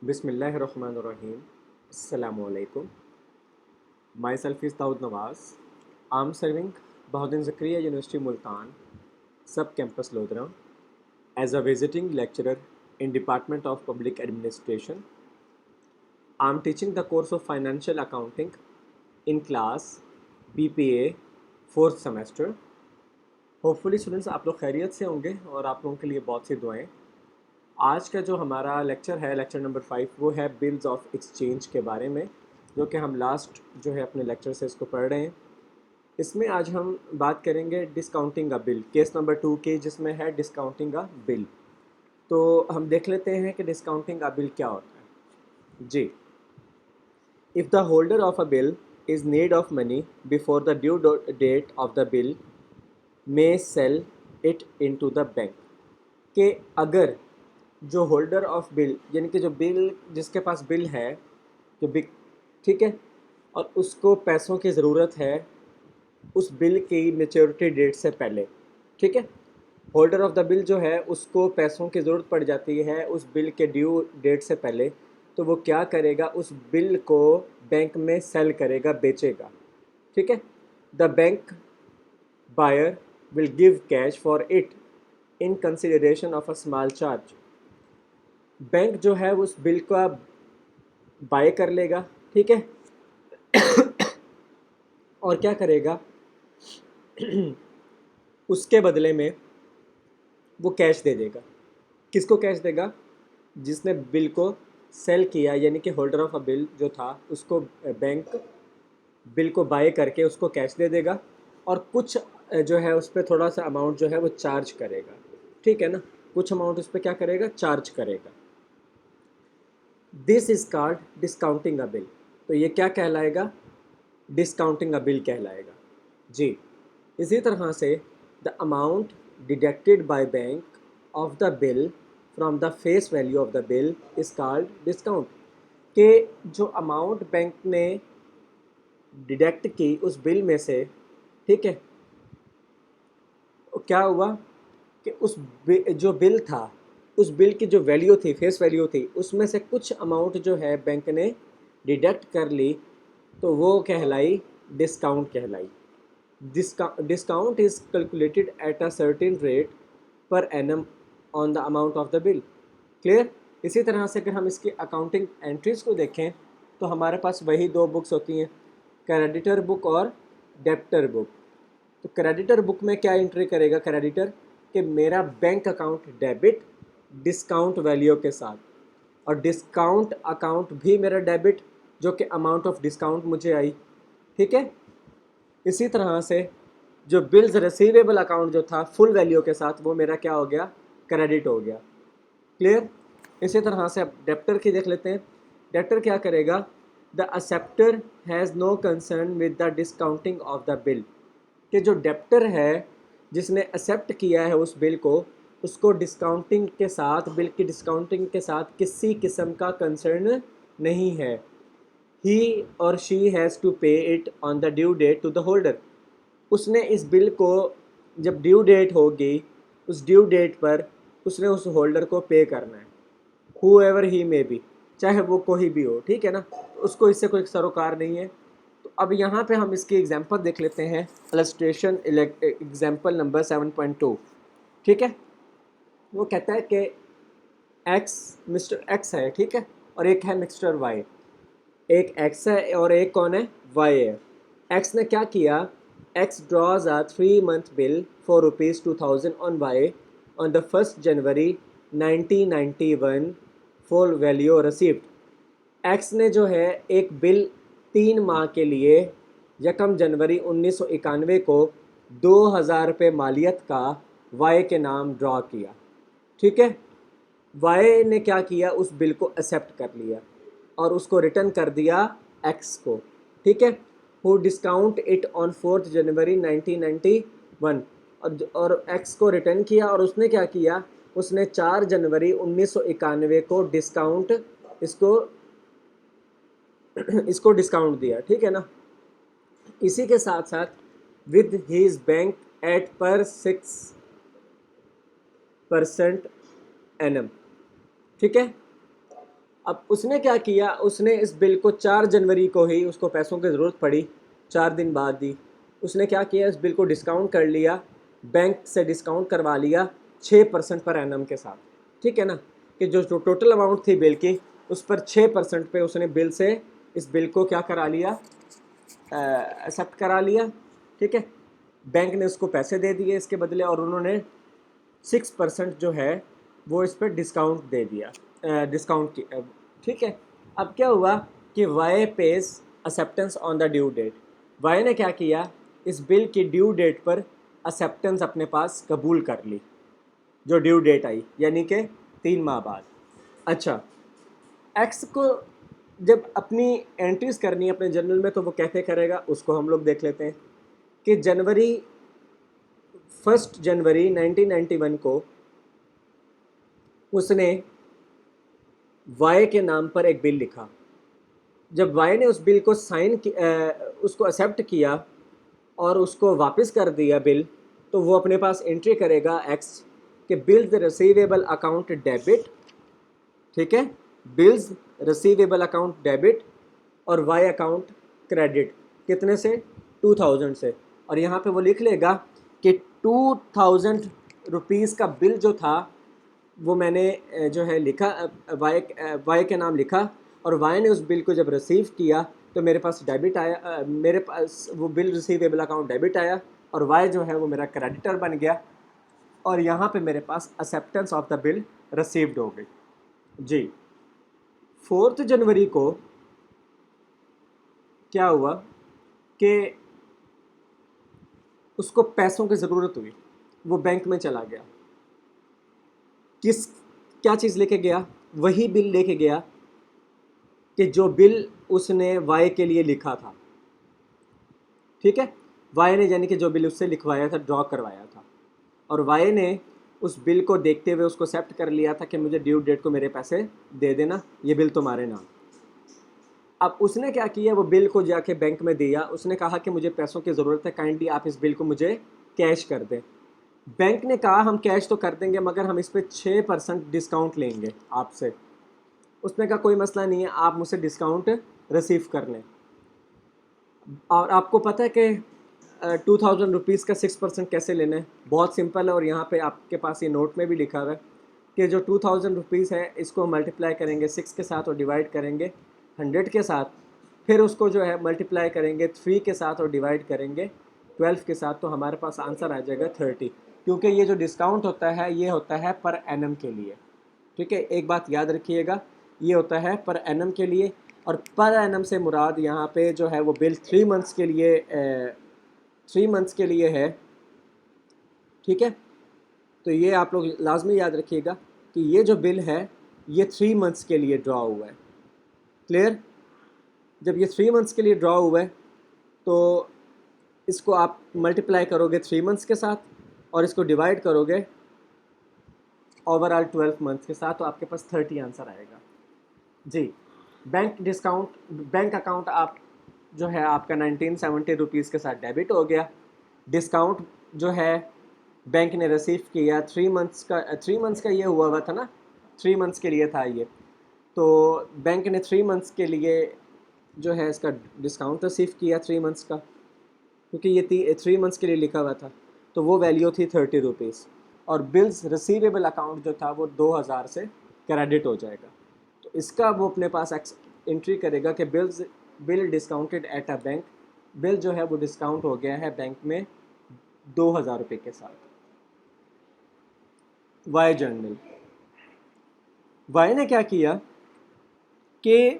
बिस्मिल्लाहिर्रहमानिर्रहीम। अस्सलामु अलैकुम। Myself is Daud Nawaz. I'm serving Bahauddin Zakariya University Multan, Sub-Campus Lodhra, as a visiting lecturer in Department of Public Administration. I'm teaching the course of Financial Accounting in class BPA 4th semester. Hopefully students आप लोग खैरियत से होंगे और आप लोगों के लिए बहुत सी दुआएं। आज का जो हमारा लेक्चर है, लेक्चर नंबर 5, वो है बिल्स ऑफ एक्सचेंज के बारे में, जो कि हम लास्ट जो है अपने लेक्चर से इसको पढ़ रहे हैं। इसमें आज हम बात करेंगे डिस्काउंटिंग अ बिल, केस नंबर 2 के, जिसमें है डिस्काउंटिंग अ बिल। तो हम देख लेते हैं कि डिस्काउंटिंग अ बिल क्या होता है जी। If the holder of a bill is need of money before the due date of the bill may sell it into the bank. कि अगर जो होल्डर ऑफ बिल, यानी कि जो बिल, जिसके पास बिल है, जो बिक, ठीक है, और उसको पैसों की ज़रूरत है उस बिल की मेच्योरिटी डेट से पहले, ठीक है, होल्डर ऑफ द बिल जो है उसको पैसों की ज़रूरत पड़ जाती है उस बिल के ड्यू डेट से पहले, तो वो क्या करेगा, उस बिल को बैंक में सेल करेगा, बेचेगा, ठीक है। The bank buyer will give cash for it in consideration of a small charge. Bank जो है उस बिल का बाय कर लेगा, ठीक है, और क्या करेगा, उसके बदले में वो कैश दे देगा। किसको कैश देगा? जिसने बिल को सेल किया, यानी कि होल्डर ऑफ अ बिल जो था उसको बैंक बिल को बाय करके उसको कैश दे देगा, और कुछ जो है उस पर थोड़ा सा अमाउंट जो है वो चार्ज करेगा, ठीक है ना, कुछ अमाउंट उस पर क्या करेगा, चार्ज करेगा। This is called discounting a bill. तो ये क्या कहलाएगा? डिस्काउंटिंग अ बिल कहलाएगा जी। इसी तरह से the amount deducted by bank of the bill from the face value of the bill is called discount. के जो अमाउंट बैंक ने डिडक्ट की उस बिल में से, ठीक है, क्या हुआ कि जो बिल था, उस बिल की जो वैल्यू थी, फेस वैल्यू थी, उसमें से कुछ अमाउंट जो है बैंक ने डिडक्ट कर ली, तो वो कहलाई डिस्काउंट कहलाई। Discount is calculated at a certain rate per annum on the amount of the bill. Clear? इसी तरह से अगर हम इसकी अकाउंटिंग एंट्रीज को देखें तो हमारे पास वही दो बुक्स होती हैं, क्रेडिटर बुक और डेप्टर बुक। तो क्रेडिटर बुक में क्या एंट्री करेगा क्रेडिटर, कि मेरा bank account debit discount value के साथ, और डिस्काउंट अकाउंट भी मेरा डेबिट, जो कि अमाउंट ऑफ डिस्काउंट मुझे आई, ठीक है। इसी तरह से जो बिल्स रिसीवेबल अकाउंट जो था फुल वैल्यू के साथ, वो मेरा क्या हो गया, क्रेडिट हो गया। क्लियर? इसी तरह से अब डेप्टर की देख लेते हैं। डेप्टर क्या करेगा, the acceptor has no concern with the discounting of the bill. कि जो डेप्टर है, जिसने एक्सेप्ट किया है उस बिल को, उसको डिस्काउंटिंग के साथ, बिल की डिस्काउंटिंग के साथ किसी किस्म का कंसर्न नहीं है। He or she has to pay it on the due date to the holder. उसने इस बिल को जब ड्यू डेट होगी, उस ड्यू डेट पर उसने उस होल्डर को पे करना है, who ever he may be, चाहे वो कोई भी हो, ठीक है ना, उसको इससे कोई सरोकार नहीं है। तो अब यहाँ पे हम इसकी एग्जांपल देख लेते हैं, इलस्ट्रेशन एग्जांपल नंबर 7.2, ठीक है। वो कहता है कि एक्स, मिस्टर एक्स है, ठीक है, और एक है मिस्टर वाई। एक एक्स है और एक कौन है, वाई है। एक्स ने क्या किया, X draws a 3 month bill for ₹2000 on Y on the 1st January 1991 full value received. X ने जो है एक बिल 3 माह के लिए 1 जनवरी 1991 को 2000 रुपये मालियत का वाई के नाम ड्रॉ किया, ठीक है। वाई ने क्या किया, उस बिल को एक्सेप्ट कर लिया और उसको रिटर्न कर दिया एक्स को, ठीक है। हु डिस्काउंट इट ऑन 4 जनवरी 1991, और एक्स को रिटर्न किया, और उसने क्या किया, उसने 4 जनवरी 1991 को डिस्काउंट इसको इसको डिस्काउंट दिया, ठीक है ना। इसी के साथ साथ विद हीज बैंक एट पर 6% एनम, ठीक है। अब उसने क्या किया, उसने इस बिल को 4 जनवरी को ही, उसको पैसों की ज़रूरत पड़ी 4 दिन बाद ही, उसने क्या किया, इस बिल को डिस्काउंट कर लिया, बैंक से डिस्काउंट करवा लिया 6% पर एनम के साथ। ठीक है ना, कि जो जो टोटल अमाउंट थी बिल की उस पर 6% पे उसने बिल से इस बिल को क्या करा लिया, एक्सेप्ट करा लिया। ठीक है, बैंक ने उसको पैसे दे दिए इसके बदले, और उन्होंने 6% जो है वो इस पर डिस्काउंट दे दिया, डिस्काउंट की। ठीक है, अब क्या हुआ कि Y pays acceptance on the due date. Y ने क्या किया, इस बिल की ड्यू डेट पर एक्सेप्टेंस अपने पास कबूल कर ली, जो ड्यू डेट आई यानी कि 3 माह बाद। अच्छा, एक्स को जब अपनी एंट्रीज करनी है अपने जर्नल में तो वो कैसे करेगा, उसको हम लोग देख लेते हैं कि 1 जनवरी 1991 को उसने वाई के नाम पर एक बिल लिखा। जब वाई ने उस बिल को उसको एक्सेप्ट किया और उसको वापस कर दिया बिल, तो वो अपने पास एंट्री करेगा एक्स के बिल्स रिसीवेबल अकाउंट डेबिट। ठीक है, बिल्स रिसीवेबल अकाउंट डेबिट और वाई अकाउंट क्रेडिट, कितने से, 2000 से। और यहाँ पे वो लिख लेगा कि 2000 रुपीज़ का बिल जो था वो मैंने जो है लिखा, वाई के नाम लिखा, और वाई ने उस बिल को जब रिसीव किया तो मेरे पास डेबिट आया, मेरे पास वो बिल रिसीवेबल अकाउंट डेबिट आया, और वाई जो है वो मेरा क्रेडिटर बन गया, और यहाँ पे मेरे पास acceptance of the bill received हो गई जी। 4 जनवरी को क्या हुआ कि उसको पैसों की ज़रूरत हुई, वो बैंक में चला गया। क्या चीज़ लेके गया, वही बिल लेके गया कि जो बिल उसने वाई के लिए लिखा था। ठीक है, वाई ने यानी कि जो बिल उससे लिखवाया था, ड्रॉ करवाया था, और वाई ने उस बिल को देखते हुए उसको एक्सेप्ट कर लिया था कि मुझे ड्यू डेट को मेरे पैसे दे देना, ये बिल तुम्हारे नाम। अब उसने क्या किया, वो बिल को जाके बैंक में दिया, उसने कहा कि मुझे पैसों की ज़रूरत है, काइंडली आप इस बिल को मुझे कैश कर दें। बैंक ने कहा हम कैश तो कर देंगे मगर हम इस पर 6% डिस्काउंट लेंगे आपसे। उसने कहा कोई मसला नहीं है, आप मुझसे डिस्काउंट रिसीव कर लें। और आपको पता है कि 2000 रुपीज़ का 6% कैसे लेना है, बहुत सिंपल है, और यहाँ पे आपके पास ये नोट में भी लिखा हुआ है कि जो 2000 रुपीज़ है इसको मल्टीप्लाई करेंगे 6 के साथ और डिवाइड करेंगे 100 के साथ, फिर उसको जो है मल्टीप्लाई करेंगे 3 के साथ और डिवाइड करेंगे 12 के साथ, तो हमारे पास आंसर आ जाएगा 30। क्योंकि ये जो डिस्काउंट होता है ये होता है पर एनम के लिए। ठीक है, एक बात याद रखिएगा, ये होता है पर एनम के लिए, और पर एनम से मुराद यहाँ पे जो है वो बिल 3 मंथ्स के लिए 3 मंथ्स के लिए है। ठीक है, तो ये आप लोग लाजमी याद रखिएगा कि ये जो बिल है ये 3 मंथ्स के लिए ड्रॉ हुआ है। क्लियर, जब ये 3 मंथ्स के लिए ड्रॉ हुआ है तो इसको आप मल्टीप्लाई करोगे 3 मंथ्स के साथ और इसको डिवाइड करोगे ओवरऑल 12 मंथ्स के साथ, तो आपके पास 30 आंसर आएगा जी। बैंक अकाउंट आप जो है आपका 1970 रुपीज़ के साथ डेबिट हो गया। डिस्काउंट जो है बैंक ने रिसीव किया 3 मंथ्स का ये हुआ था ना, 3 मंथ्स के लिए था ये, तो बैंक ने 3 मंथ्स के लिए जो है इसका डिस्काउंट रिसीव किया 3 मंथ्स का, क्योंकि ये 3 मंथ्स के लिए लिखा हुआ था, तो वो वैल्यू थी 30 रुपीज़, और बिल्स रिसीवेबल अकाउंट जो था वो 2000 से क्रेडिट हो जाएगा। तो इसका वो अपने पास एंट्री करेगा कि bill discounted at a bank, bill जो है वो डिस्काउंट हो गया है बैंक में 2000 रुपये के साथ। वाई जर्नल, वाई ने क्या किया कि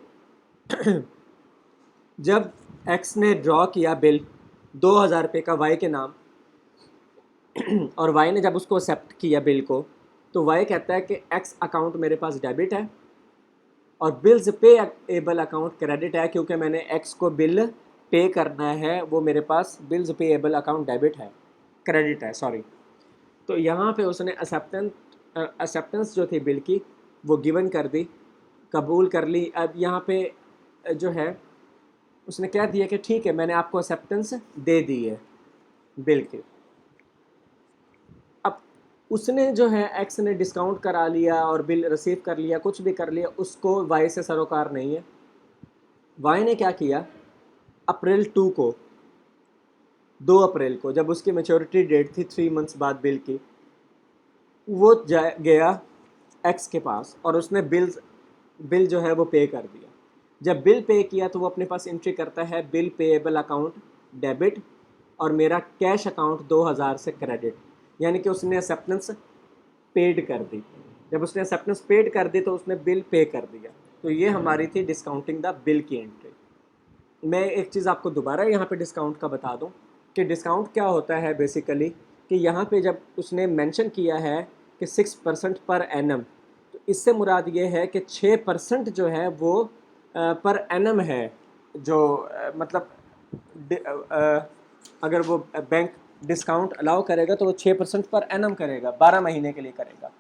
जब एक्स ने ड्रॉ किया बिल 2000 रुपये का वाई के नाम, और वाई ने जब उसको एक्सेप्ट किया बिल को, तो वाई कहता है कि एक्स अकाउंट मेरे पास डेबिट है और बिल्स पे एबल अकाउंट क्रेडिट है, क्योंकि मैंने एक्स को बिल पे करना है, वो मेरे पास बिल्स पे एबल अकाउंट डेबिट है, क्रेडिट है सॉरी। तो यहाँ पे उसने एक्सेप्टेंस जो थी बिल की वो गिवन कर दी, कबूल कर ली। अब यहाँ पे जो है उसने क्या दिया कि ठीक है मैंने आपको एक्सेप्टेंस दे दी है बिल की। अब उसने जो है एक्स ने डिस्काउंट करा लिया और बिल रिसीव कर लिया, कुछ भी कर लिया, उसको वाई से सरोकार नहीं है। वाई ने क्या किया, अप्रैल 2 को, 2 अप्रैल को, जब उसकी मेच्योरिटी डेट थी 3 मंथ्स बाद बिल की, वो गया एक्स के पास और उसने बिल जो है वो पे कर दिया। जब बिल पे किया तो वो अपने पास एंट्री करता है बिल पेएबल अकाउंट डेबिट और मेरा कैश अकाउंट 2000 से क्रेडिट, यानी कि उसने एक्सेप्टेंस पेड कर दी। जब उसने एक्सेप्टेंस पेड कर दी तो उसने बिल पे कर दिया। तो ये हमारी थी डिस्काउंटिंग द बिल की एंट्री। मैं एक चीज़ आपको दोबारा यहाँ पे डिस्काउंट का बता दूँ कि डिस्काउंट क्या होता है बेसिकली, कि यहाँ पे जब उसने मेंशन किया है कि 6% पर एनम, तो इससे मुराद ये है कि 6% जो है वो पर एनम है, जो मतलब अगर वो बैंक डिस्काउंट अलाउ करेगा तो वो 6% पर एनम करेगा, 12 महीने के लिए करेगा।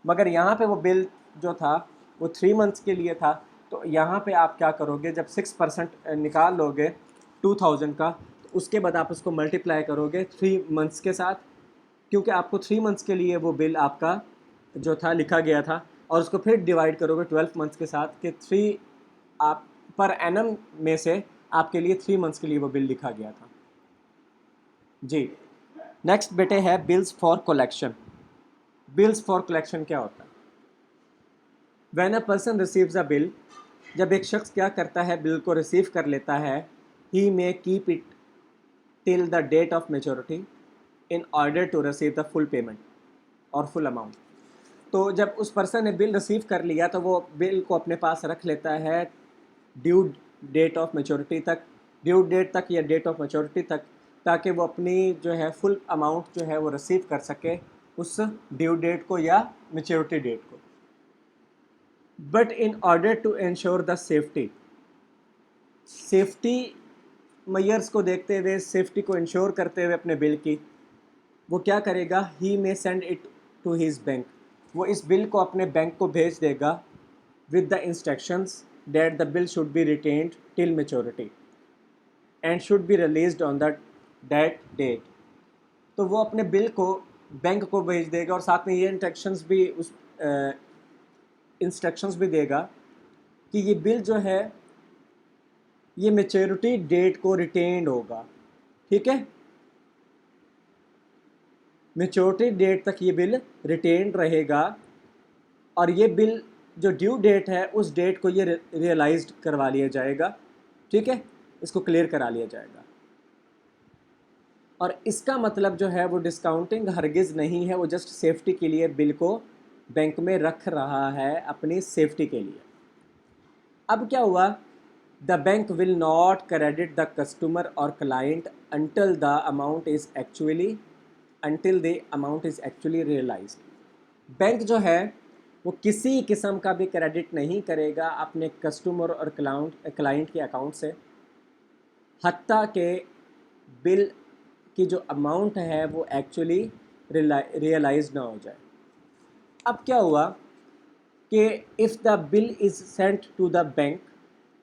मगर यहाँ पे वो बिल जो था वो 3 मंथ्स के लिए था। तो यहाँ पे आप क्या करोगे, जब 6% निकाल लोगे 2000 का, तो उसके बाद आप उसको मल्टीप्लाई करोगे 3 मंथ्स के साथ, क्योंकि आपको 3 मंथ्स के लिए वो बिल आपका जो था लिखा गया था, और उसको फिर डिवाइड करोगे 12 मंथ्स के साथ कि 3 आप पर एनम में से आपके लिए 3 मंथ्स के लिए वो बिल लिखा गया था। जी, नेक्स्ट बेटे है bills for collection. Bills for collection क्या होता है? When a person receives a bill, जब एक शख्स क्या करता है, बिल को रिसीव कर लेता है, he may keep it till the date of maturity in order to receive the full payment और फुल अमाउंट। तो जब उस पर्सन ने बिल रिसीव कर लिया तो वो बिल को अपने पास रख लेता है ड्यू डेट ऑफ मेच्योरिटी तक, ड्यू डेट तक या डेट ऑफ मेच्योरिटी तक, ताकि वो अपनी जो है फुल अमाउंट जो है वो रिसीव कर सके उस ड्यू डेट को या मेच्योरिटी डेट को। But in order to insure the safety, safety measures को देखते हुए, सेफ्टी को इंश्योर करते हुए अपने बिल की, वो क्या करेगा, he may send it to his bank, वो इस बिल को अपने बैंक को भेज देगा with the instructions that the bill should be retained till maturity and should be released on the that date. तो वो अपने बिल को बैंक को भेज देगा और साथ में ये इंस्ट्रक्शंस भी देगा कि ये बिल जो है ये मेच्योरिटी डेट को रिटेन्ड होगा, ठीक है, मेच्योरिटी डेट तक ये बिल रिटेन्ड रहेगा, और ये बिल जो ड्यू डेट है उस डेट को ये रियलाइज्ड करवा लिया जाएगा, ठीक है, इसको क्लियर करा लिया जाएगा। और इसका मतलब जो है वो डिस्काउंटिंग हरगिज़ नहीं है, वो जस्ट सेफ्टी के लिए बिल को बैंक में रख रहा है अपनी सेफ्टी के लिए। अब क्या हुआ, the bank will not credit the customer और client until the amount is actually realized। Bank जो है वो किसी किस्म का भी क्रेडिट नहीं करेगा अपने कस्टमर और क्लाइंट के अकाउंट से, हत्ता के बिल की जो अमाउंट है वो एक्चुअली रियलाइज ना हो जाए। अब क्या हुआ कि if the bill is sent to the bank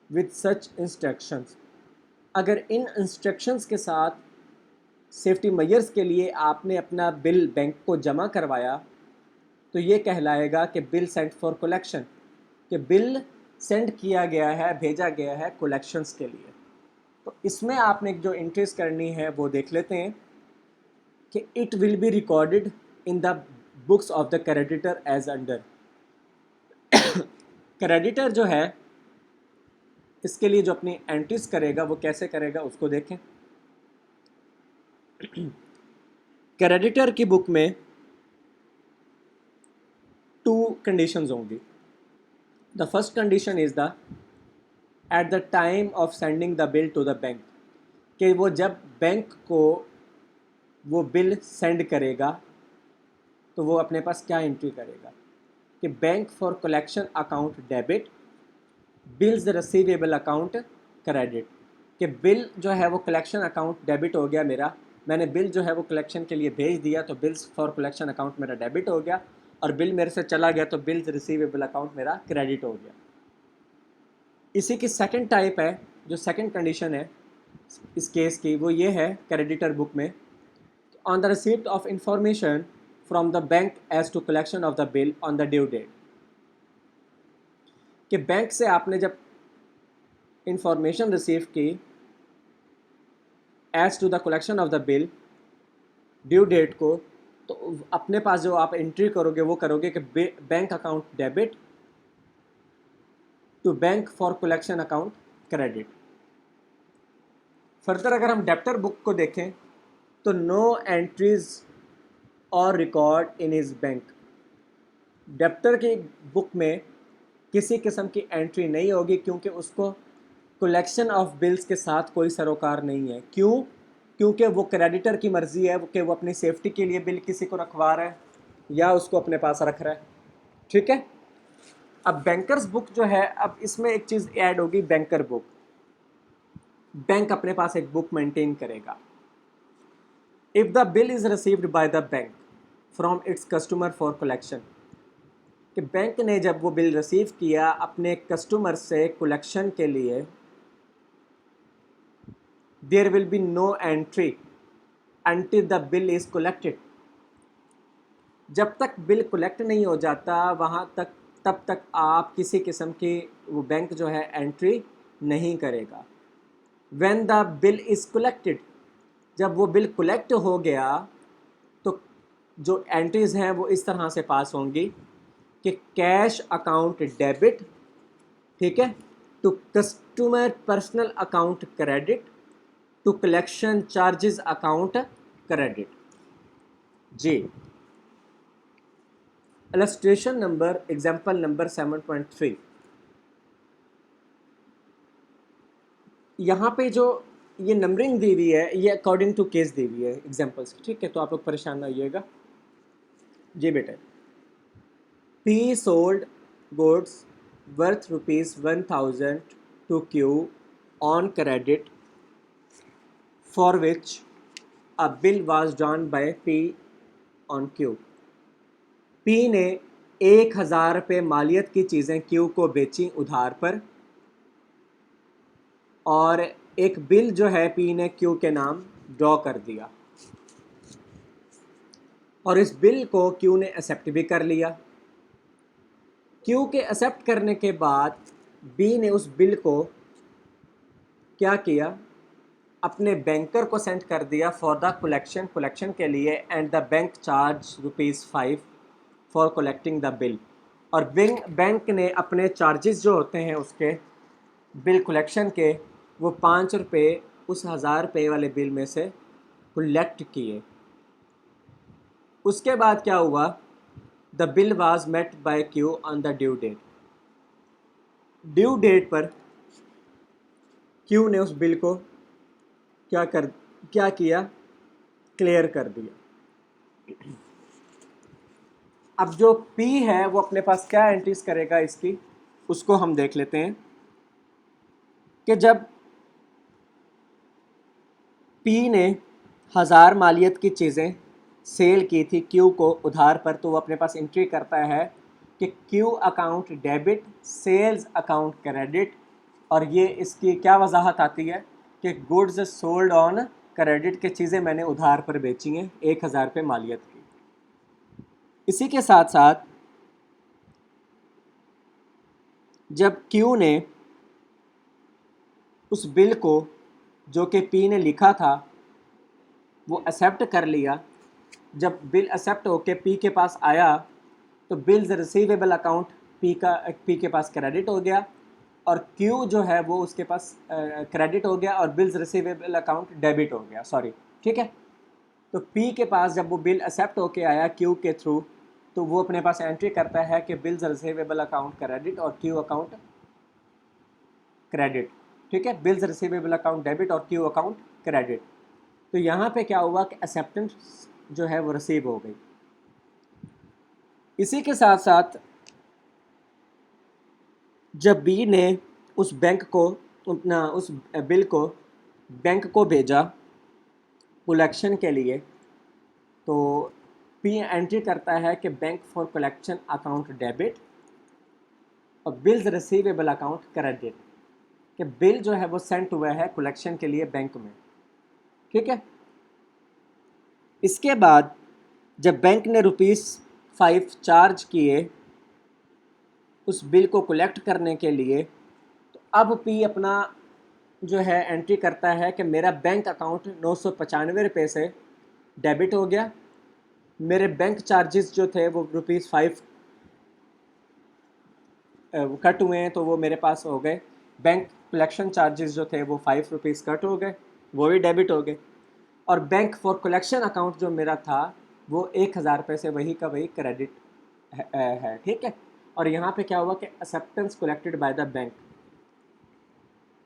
with such instructions, अगर इन इंस्ट्रक्शंस के साथ सेफ्टी मेजर्स के लिए आपने अपना बिल बैंक को जमा करवाया, तो ये कहलाएगा कि बिल सेंट फॉर कलेक्शन, कि बिल सेंड किया गया है, भेजा गया है कलेक्शंस के लिए। तो इसमें आपने जो एंट्रीज करनी है वो देख लेते हैं कि it will be recorded in the books of the creditor as under. Creditor जो है इसके लिए जो अपनी एंट्रीज करेगा वो कैसे करेगा उसको देखें। क्रेडिटर की बुक में 2 कंडीशंस होंगी। The first condition is the at the time of sending the bill to the bank, कि वो जब बैंक को वो बिल सेंड करेगा तो वो अपने पास क्या एंट्री करेगा कि bank for collection account debit, bills receivable account credit, कि बिल जो है वो कलेक्शन अकाउंट डेबिट हो गया मेरा, मैंने बिल जो है वो कलेक्शन के लिए भेज दिया तो बिल्स फॉर कलेक्शन अकाउंट मेरा डेबिट हो गया, और बिल मेरे से चला गया तो बिल्स रिसीवेबल अकाउंट मेरा क्रेडिट हो गया। इसी की सेकंड टाइप है, जो सेकंड कंडीशन है इस केस की, वो ये है क्रेडिटर बुक में, on the receipt of information from the bank as to collection of the bill on the due date. कि बैंक से आपने जब इंफॉर्मेशन रिसीव की as to the collection of the bill due date को, तो अपने पास जो आप एंट्री करोगे वो करोगे कि bank account debit to bank for collection account credit. Further अगर हम डेप्टर बुक को देखें तो no entries are record in his bank. Debtor की बुक में किसी किस्म की एंट्री नहीं होगी क्योंकि उसको कलेक्शन ऑफ बिल्स के साथ कोई सरोकार नहीं है। क्यों? क्योंकि वो क्रेडिटर की मर्ज़ी है कि वो अपनी सेफ्टी के लिए बिल किसी को रखवा रहा है या उसको अपने पास रख रहा है। ठीक है। अब बैंकर्स बुक जो है, अब इसमें एक चीज़ ऐड होगी, बैंकर बुक। बैंक अपने पास एक बुक मेंटेन करेगा। If the bill is received by the bank from its customer for collection, कि बैंक ने जब वो बिल रिसीव किया अपने कस्टमर से कलेक्शन के लिए, there will be no entry until the bill is collected. जब तक बिल कलेक्ट नहीं हो जाता वहाँ तक, तब तक आप किसी किस्म की वो बैंक जो है एंट्री नहीं करेगा। When the bill is collected, जब वो बिल कलेक्ट हो गया तो जो एंट्रीज़ हैं वो इस तरह से पास होंगी कि कैश अकाउंट डेबिट, ठीक है, to customer personal account credit, to collection charges account credit. जी, इलस्ट्रेशन नंबर, एग्जाम्पल नंबर 7.3। यहाँ पे जो ये नंबरिंग दी हुई है ये अकॉर्डिंग टू केस दी हुई है एग्जाम्पल्स, ठीक है, तो आप लोग परेशान ना होइएगा। जी बेटा, P sold goods worth ₹1000 to Q on credit, for which a bill was drawn by P on Q। P ने 1000 रुपये मालियत की चीज़ें Q को बेची उधार पर, और एक बिल जो है P ने Q के नाम ड्रॉ कर दिया, और इस बिल को Q ने एक्सेप्ट भी कर लिया। Q के एक्सेप्ट करने के बाद B ने उस बिल को क्या किया, अपने बैंकर को सेंड कर दिया फॉर द कलेक्शन के लिए, and the bank charge ₹5 for collecting the bill. और बैंक ने अपने चार्जेस जो होते हैं उसके बिल कलेक्शन के, वो ₹5 उस 1000 रुपये वाले बिल में से कलेक्ट किए। उसके बाद क्या हुआ, the bill was met by Q on the due date. Due date पर क्यू ने उस बिल को क्या किया, क्लियर कर दिया। अब जो P है वो अपने पास क्या एंट्रीज करेगा इसकी, उसको हम देख लेते हैं कि जब P ने 1000 मालियत की चीज़ें सेल की थी Q को उधार पर, तो वो अपने पास एंट्री करता है कि Q account debit sales account credit, और ये इसकी क्या वजाहत आती है कि गुड्स सोल्ड ऑन क्रेडिट के चीज़ें मैंने उधार पर बेची हैं 1000 रुपये मालियत की। इसी के साथ साथ जब Q ने उस बिल को जो कि P ने लिखा था वो एक्सेप्ट कर लिया, जब बिल एक्सेप्ट होके P के पास आया तो बिल्स रिसीवेबल अकाउंट P के पास क्रेडिट हो गया, और Q जो है वो उसके पास क्रेडिट हो गया, और बिल्स रिसीवेबल अकाउंट डेबिट हो गया, सॉरी, ठीक है। तो P के पास जब वो बिल एक्सेप्ट होके आया Q के थ्रू, तो वो अपने पास एंट्री करता है कि बिल्स रिसीवेबल अकाउंट क्रेडिट और Q अकाउंट क्रेडिट, ठीक है, बिल्स रिसीवेबल अकाउंट डेबिट और Q अकाउंट क्रेडिट। तो यहाँ पे क्या हुआ कि एक्सेप्टेंस जो है वो रिसीव हो गई। इसी के साथ साथ जब B ने उस बैंक को अपना उस बिल को बैंक को भेजा कलेक्शन के लिए, तो P एंट्री करता है कि bank for collection account debit और बिल्स रिसीवेबल अकाउंट क्रेडिट, कि बिल जो है वो सेंड हुआ है कलेक्शन के लिए बैंक में, ठीक है। इसके बाद जब बैंक ने ₹5 चार्ज किए उस बिल को कलेक्ट करने के लिए, तो अब पी अपना जो है एंट्री करता है कि मेरा बैंक अकाउंट 995 रुपये से डेबिट हो गया, मेरे बैंक चार्जेस जो थे वो ₹5 कट हुए हैं, तो वो मेरे पास हो गए। बैंक कलेक्शन चार्जेस जो थे वो ₹5 कट हो गए, वो भी डेबिट हो गए। और बैंक फॉर कलेक्शन अकाउंट जो मेरा था वो 1000 रुपये से वही का वही क्रेडिट है, ठीक है। और यहाँ पे क्या हुआ कि acceptance collected by the bank,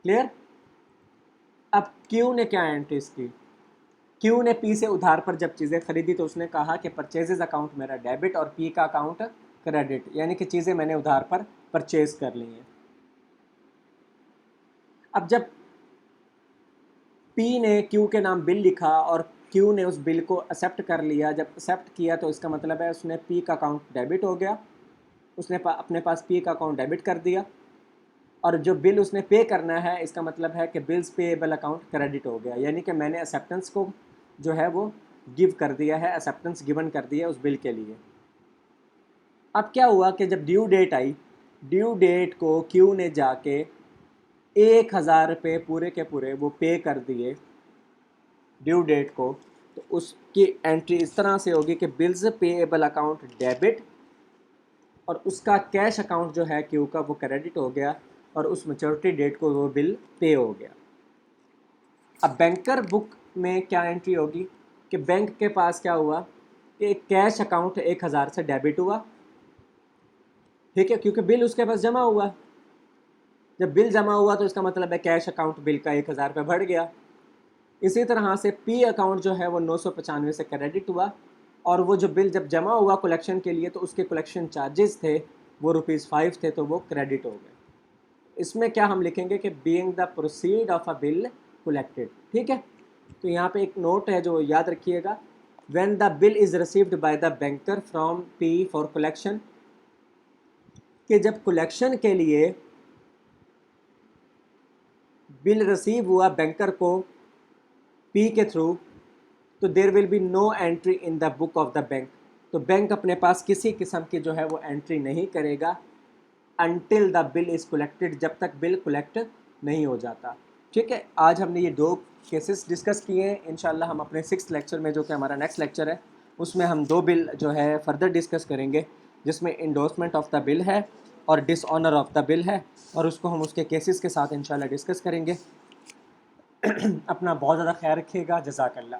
clear. अब क्यू ने क्या एंट्रीज की, क्यू ने पी से उधार पर जब चीज़ें खरीदी तो उसने कहा कि परचेजेज अकाउंट मेरा डेबिट और पी का अकाउंट क्रेडिट, यानी कि चीज़ें मैंने उधार पर परचेज कर ली हैं। अब जब पी ने क्यू के नाम बिल लिखा और क्यू ने उस बिल को एक्सेप्ट कर लिया, जब एक्सेप्ट किया तो इसका मतलब है उसने पी का अकाउंट डेबिट हो गया, उसने अपने पास पी का अकाउंट डेबिट कर दिया। और जो बिल उसने पे करना है इसका मतलब है कि बिल्स पेएबल अकाउंट क्रेडिट हो गया, यानी कि मैंने एक्सेप्टेंस को जो है वो गिव कर दिया है, एक्सेप्टेंस गिवन कर दिया उस बिल के लिए। अब क्या हुआ कि जब ड्यू डेट आई, ड्यू डेट को क्यू ने जाके 1000 रुपये पूरे के पूरे वो पे कर दिए ड्यू डेट को, तो उसकी एंट्री इस तरह से होगी कि बिल्स पेएबल अकाउंट डेबिट और उसका कैश अकाउंट जो है क्यू का वो क्रेडिट हो गया और उस मैच्योरिटी डेट को वो बिल पे हो गया। अब बैंकर बुक में क्या एंट्री होगी कि बैंक के पास क्या हुआ कि कैश अकाउंट 1000 से डेबिट हुआ, ठीक है, क्योंकि बिल उसके पास जमा हुआ। जब बिल जमा हुआ तो इसका मतलब है कैश अकाउंट बिल का 1000 रुपये बढ़ गया। इसी तरह से पी अकाउंट जो है वो 995 से क्रेडिट हुआ और वो जो बिल जब जमा हुआ कलेक्शन के लिए तो उसके कलेक्शन चार्जेस थे वो ₹5 थे, तो वो क्रेडिट हो गए। इसमें क्या हम लिखेंगे कि being the proceed of a bill collected, ठीक है। तो यहाँ पे एक नोट है जो याद रखिएगा, when the bill is received by the banker from P for collection, कि जब कलेक्शन के लिए बिल रिसीव हुआ बैंकर को पी के थ्रू, तो there will be no entry in the book of the bank, तो बैंक अपने पास किसी किस्म की जो है वो एंट्री नहीं करेगा until the bill is collected, जब तक बिल कलेक्ट नहीं हो जाता, ठीक है। आज हमने ये 2 केसेस डिस्कस किए हैं। इंशाल्लाह हम अपने 6th लेक्चर में जो कि हमारा नेक्स्ट लेक्चर है उसमें हम 2 बिल जो है फर्दर डिस्कस करेंगे, जिसमें इंडोर्समेंट ऑफ द बिल है और डिसऑनर ऑफ द बिल है, और उसको हम उसके केसेस के साथ इंशाल्लाह डिस्कस करेंगे। अपना बहुत ज़्यादा ख्याल रखिएगा। जज़ाकल्लाह।